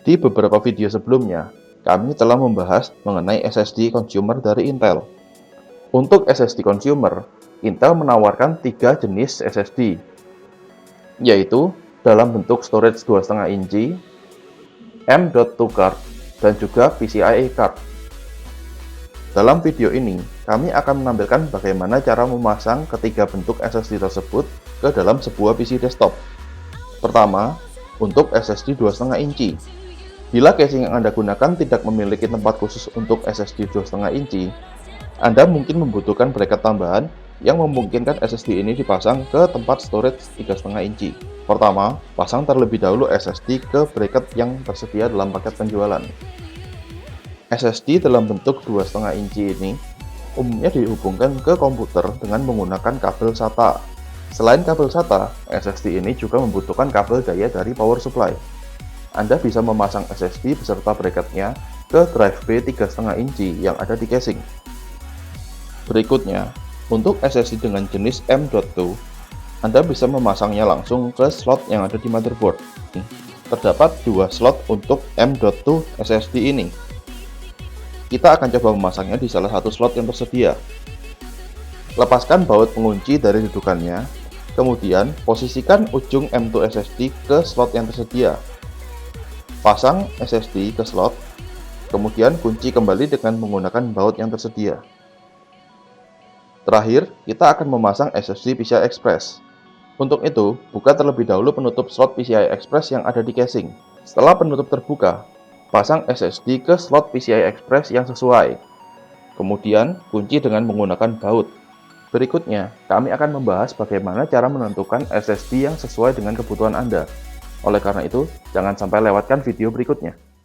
Di beberapa video sebelumnya, kami telah membahas mengenai SSD consumer dari Intel. Untuk SSD consumer, Intel menawarkan 3 jenis SSD, yaitu dalam bentuk storage 2,5 inci, M.2 card, dan juga PCIe card. Dalam video ini, kami akan menampilkan bagaimana cara memasang ketiga bentuk SSD tersebut ke dalam sebuah PC desktop. Pertama, untuk SSD 2,5 inci. Bila casing yang Anda gunakan tidak memiliki tempat khusus untuk SSD 2,5 inci, Anda mungkin membutuhkan bracket tambahan yang memungkinkan SSD ini dipasang ke tempat storage 3,5 inci. Pertama, pasang terlebih dahulu SSD ke bracket yang tersedia dalam paket penjualan. SSD dalam bentuk 2,5 inci ini umumnya dihubungkan ke komputer dengan menggunakan kabel SATA. Selain kabel SATA, SSD ini juga membutuhkan kabel daya dari power supply. Anda bisa memasang SSD beserta bracketnya ke drive B 3,5 inci yang ada di casing. Berikutnya, untuk SSD dengan jenis M.2, Anda bisa memasangnya langsung ke slot yang ada di motherboard. Terdapat 2 slot untuk M.2 SSD ini. Kita akan coba memasangnya di salah satu slot yang tersedia. Lepaskan baut pengunci dari dudukannya, kemudian posisikan ujung M.2 SSD ke slot yang tersedia. Pasang SSD ke slot, kemudian kunci kembali dengan menggunakan baut yang tersedia. Terakhir, kita akan memasang SSD PCI Express. Untuk itu, buka terlebih dahulu penutup slot PCI Express yang ada di casing. Setelah penutup terbuka, pasang SSD ke slot PCI Express yang sesuai. Kemudian, kunci dengan menggunakan baut. Berikutnya, kami akan membahas bagaimana cara menentukan SSD yang sesuai dengan kebutuhan Anda. Oleh karena itu, jangan sampai lewatkan video berikutnya.